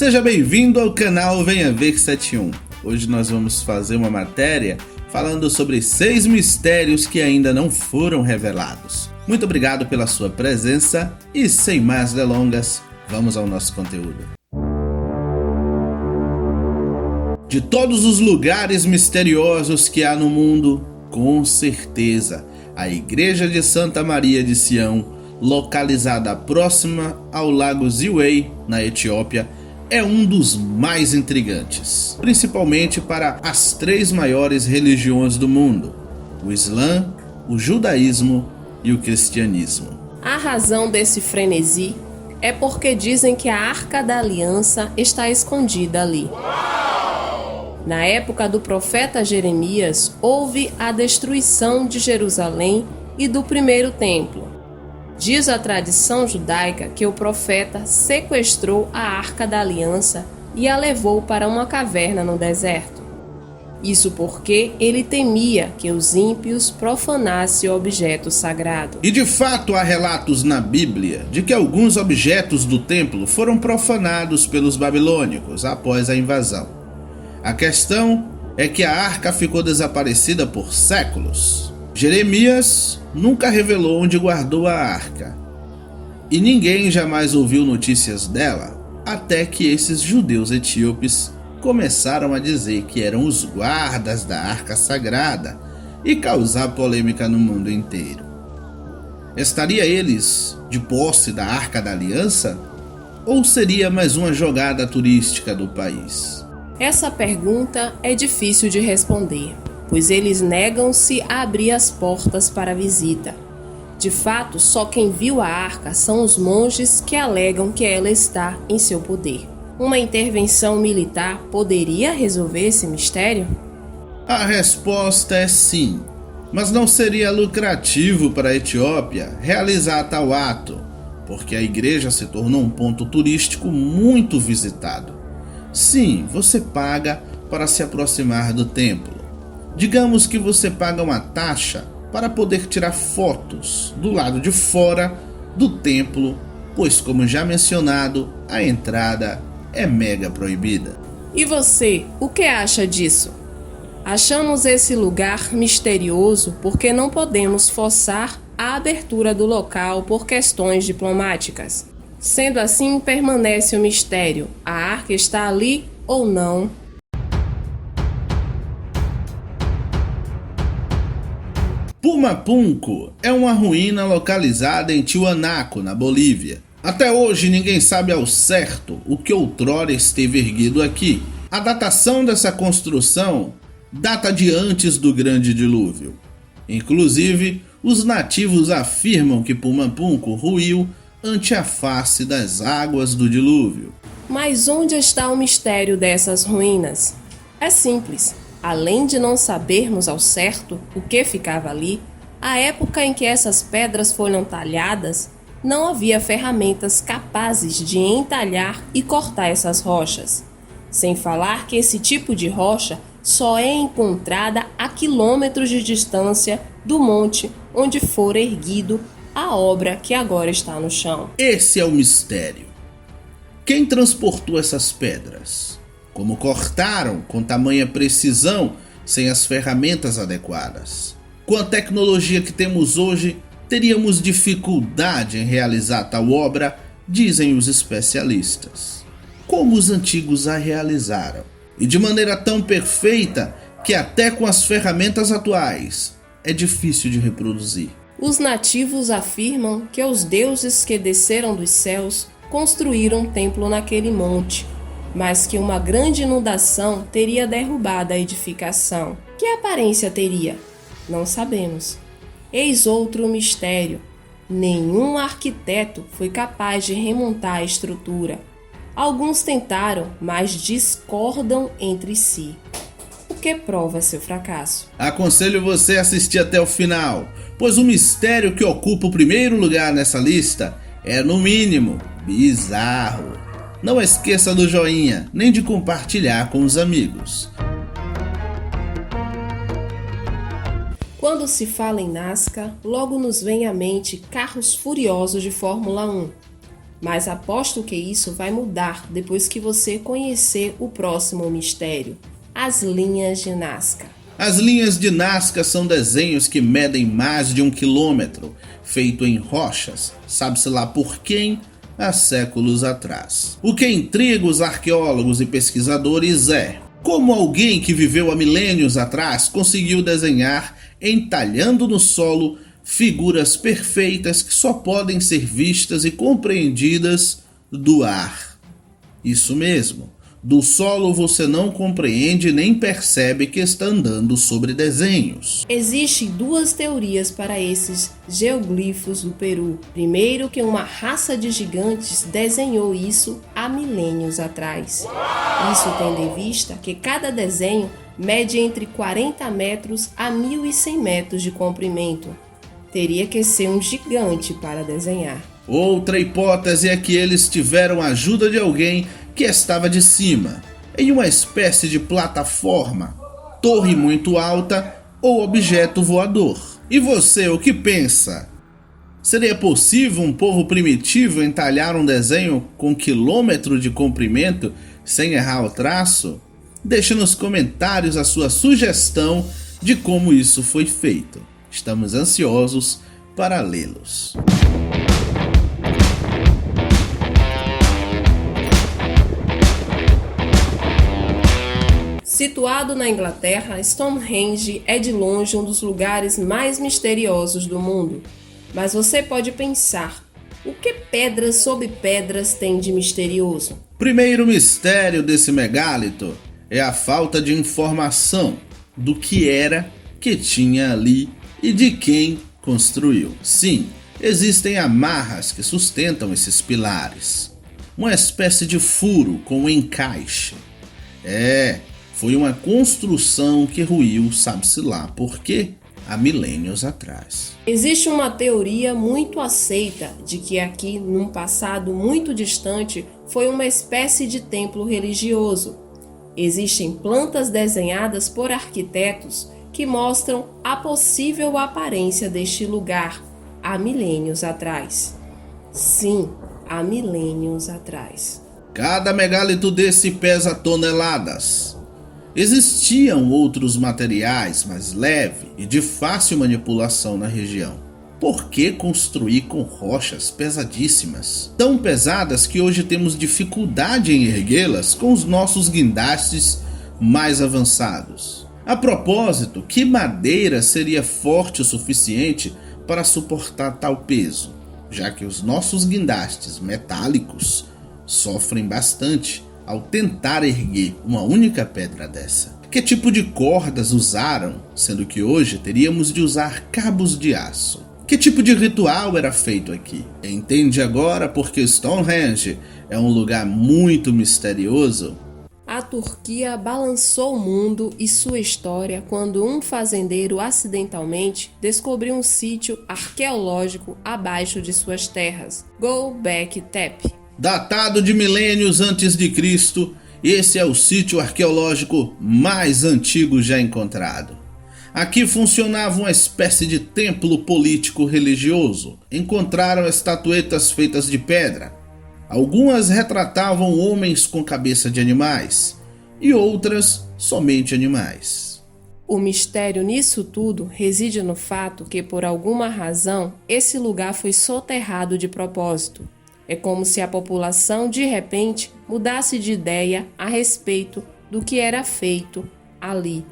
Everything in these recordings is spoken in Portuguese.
Seja bem-vindo ao canal Venha Ver 71. Hoje nós vamos fazer uma matéria falando sobre 6 mistérios que ainda não foram revelados. Muito obrigado pela sua presença e sem mais delongas, vamos ao nosso conteúdo. De todos os lugares misteriosos que há no mundo, com certeza, a Igreja de Santa Maria de Sião, localizada próxima ao lago Ziway, na Etiópia, é um dos mais intrigantes, principalmente para as 3 maiores religiões do mundo: o Islã, o Judaísmo e o Cristianismo. A razão desse frenesi é porque dizem que a Arca da Aliança está escondida ali. Na época do profeta Jeremias, houve a destruição de Jerusalém e do primeiro templo. Diz a tradição judaica que o profeta sequestrou a Arca da Aliança e a levou para uma caverna no deserto. Isso porque ele temia que os ímpios profanassem o objeto sagrado. E de fato há relatos na Bíblia de que alguns objetos do templo foram profanados pelos babilônicos após a invasão. A questão é que a arca ficou desaparecida por séculos. Jeremias nunca revelou onde guardou a arca, e ninguém jamais ouviu notícias dela, até que esses judeus etíopes começaram a dizer que eram os guardas da arca sagrada e causar polêmica no mundo inteiro. Estaria eles de posse da Arca da Aliança? Ou seria mais uma jogada turística do país? Essa pergunta é difícil de responder, pois eles negam-se a abrir as portas para a visita. De fato, só quem viu a arca são os monges que alegam que ela está em seu poder. Uma intervenção militar poderia resolver esse mistério? A resposta é sim, mas não seria lucrativo para a Etiópia realizar tal ato, porque a igreja se tornou um ponto turístico muito visitado. Sim, você paga para se aproximar do templo. Digamos que você paga uma taxa para poder tirar fotos do lado de fora do templo, pois, como já mencionado, a entrada é mega proibida. E você, o que acha disso? Achamos esse lugar misterioso porque não podemos forçar a abertura do local por questões diplomáticas. Sendo assim, permanece o mistério: a arca está ali ou não? Pumapunco é uma ruína localizada em Tiwanaku, na Bolívia. Até hoje ninguém sabe ao certo o que outrora esteve erguido aqui. A datação dessa construção data de antes do Grande Dilúvio. Inclusive, os nativos afirmam que Pumapunco ruiu ante a face das águas do dilúvio. Mas onde está o mistério dessas ruínas? É simples. Além de não sabermos ao certo o que ficava ali, a época em que essas pedras foram talhadas, não havia ferramentas capazes de entalhar e cortar essas rochas. Sem falar que esse tipo de rocha só é encontrada a quilômetros de distância do monte onde fora erguido a obra que agora está no chão. Esse é o mistério. Quem transportou essas pedras? Como cortaram com tamanha precisão sem as ferramentas adequadas? Com a tecnologia que temos hoje, teríamos dificuldade em realizar tal obra, dizem os especialistas. Como os antigos a realizaram? E de maneira tão perfeita que até com as ferramentas atuais é difícil de reproduzir. Os nativos afirmam que os deuses que desceram dos céus construíram um templo naquele monte, mas que uma grande inundação teria derrubado a edificação. Que aparência teria? Não sabemos. Eis outro mistério. Nenhum arquiteto foi capaz de remontar a estrutura. Alguns tentaram, mas discordam entre si, o que prova seu fracasso. Aconselho você a assistir até o final, pois o mistério que ocupa o primeiro lugar nessa lista é, no mínimo, bizarro. Não esqueça do joinha, nem de compartilhar com os amigos. Quando se fala em NASCAR, logo nos vem à mente carros furiosos de Fórmula 1. Mas aposto que isso vai mudar depois que você conhecer o próximo mistério: as linhas de Nazca. As linhas de Nazca são desenhos que medem mais de 1 quilômetro, feito em rochas, sabe-se lá por quem, há séculos atrás. O que intriga os arqueólogos e pesquisadores é como alguém que viveu há milênios atrás conseguiu desenhar, entalhando no solo, figuras perfeitas que só podem ser vistas e compreendidas do ar. Isso mesmo. Do solo você não compreende nem percebe que está andando sobre desenhos. Existem duas teorias para esses geoglifos do Peru. Primeiro, que uma raça de gigantes desenhou isso há milênios atrás. Isso tendo em vista que cada desenho mede entre 40 metros a 1.100 metros de comprimento. Teria que ser um gigante para desenhar. Outra hipótese é que eles tiveram a ajuda de alguém que estava de cima, em uma espécie de plataforma, torre muito alta ou objeto voador. E você, o que pensa? Seria possível um povo primitivo entalhar um desenho com quilômetro de comprimento sem errar o traço? Deixe nos comentários a sua sugestão de como isso foi feito. Estamos ansiosos para lê-los. Situado na Inglaterra, Stonehenge é de longe um dos lugares mais misteriosos do mundo. Mas você pode pensar, o que pedras sobre pedras tem de misterioso? Primeiro mistério desse megálito é a falta de informação do que era que tinha ali e de quem construiu. Sim, existem amarras que sustentam esses pilares. Uma espécie de furo com um encaixe. Foi uma construção que ruiu, sabe-se lá por quê, há milênios atrás. Existe uma teoria muito aceita de que aqui, num passado muito distante, foi uma espécie de templo religioso. Existem plantas desenhadas por arquitetos que mostram a possível aparência deste lugar há milênios atrás. Sim, há milênios atrás. Cada megálito desse pesa toneladas. Existiam outros materiais mais leves e de fácil manipulação na região. Por que construir com rochas pesadíssimas? Tão pesadas que hoje temos dificuldade em erguê-las com os nossos guindastes mais avançados. A propósito, que madeira seria forte o suficiente para suportar tal peso? Já que os nossos guindastes metálicos sofrem bastante ao tentar erguer uma única pedra dessa. Que tipo de cordas usaram, sendo que hoje teríamos de usar cabos de aço? Que tipo de ritual era feito aqui? Entende agora porque Stonehenge é um lugar muito misterioso? A Turquia balançou o mundo e sua história quando um fazendeiro acidentalmente descobriu um sítio arqueológico abaixo de suas terras, Göbekli Tepe. Datado de milênios antes de Cristo, esse é o sítio arqueológico mais antigo já encontrado. Aqui funcionava uma espécie de templo político religioso. Encontraram estatuetas feitas de pedra. Algumas retratavam homens com cabeça de animais e outras somente animais. O mistério nisso tudo reside no fato que, por alguma razão, esse lugar foi soterrado de propósito. É como se a população, de repente, mudasse de ideia a respeito do que era feito ali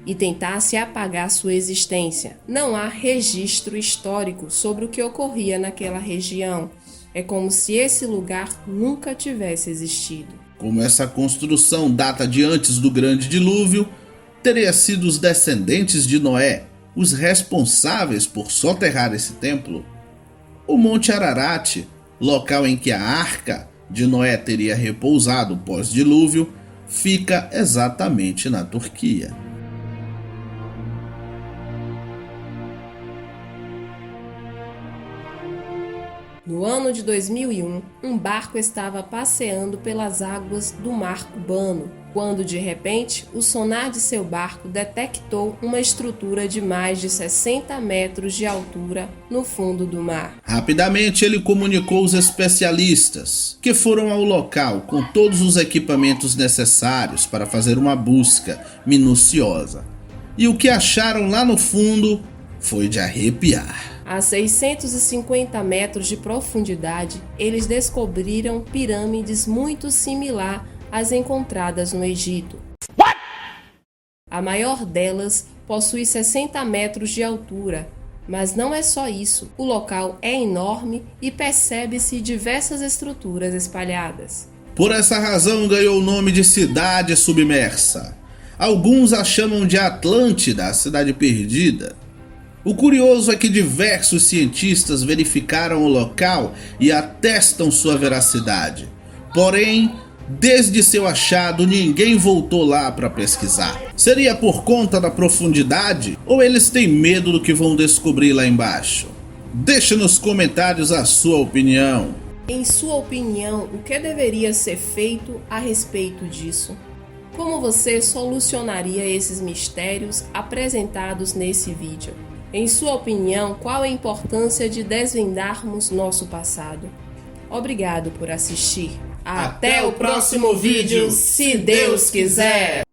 e tentasse apagar sua existência. Não há registro histórico sobre o que ocorria naquela região. É como se esse lugar nunca tivesse existido. Como essa construção data de antes do grande dilúvio, teria sido os descendentes de Noé os responsáveis por soterrar esse templo. O Monte Ararat, local em que a arca de Noé teria repousado pós-dilúvio, fica exatamente na Turquia. No ano de 2001, um barco estava passeando pelas águas do Mar Cubano, quando de repente o sonar de seu barco detectou uma estrutura de mais de 60 metros de altura no fundo do mar. Rapidamente ele comunicou os especialistas, que foram ao local com todos os equipamentos necessários para fazer uma busca minuciosa. E o que acharam lá no fundo foi de arrepiar. A 650 metros de profundidade, eles descobriram pirâmides muito similar às encontradas no Egito. A maior delas possui 60 metros de altura, mas não é só isso. O local é enorme e percebe-se diversas estruturas espalhadas. Por essa razão ganhou o nome de Cidade Submersa. Alguns a chamam de Atlântida, a cidade perdida. O curioso é que diversos cientistas verificaram o local e atestam sua veracidade. Porém, desde seu achado, ninguém voltou lá para pesquisar. Seria por conta da profundidade ou eles têm medo do que vão descobrir lá embaixo? Deixe nos comentários a sua opinião. Em sua opinião, o que deveria ser feito a respeito disso? Como você solucionaria esses mistérios apresentados nesse vídeo? Em sua opinião, qual a importância de desvendarmos nosso passado? Obrigado por assistir. Até o próximo vídeo, se Deus quiser!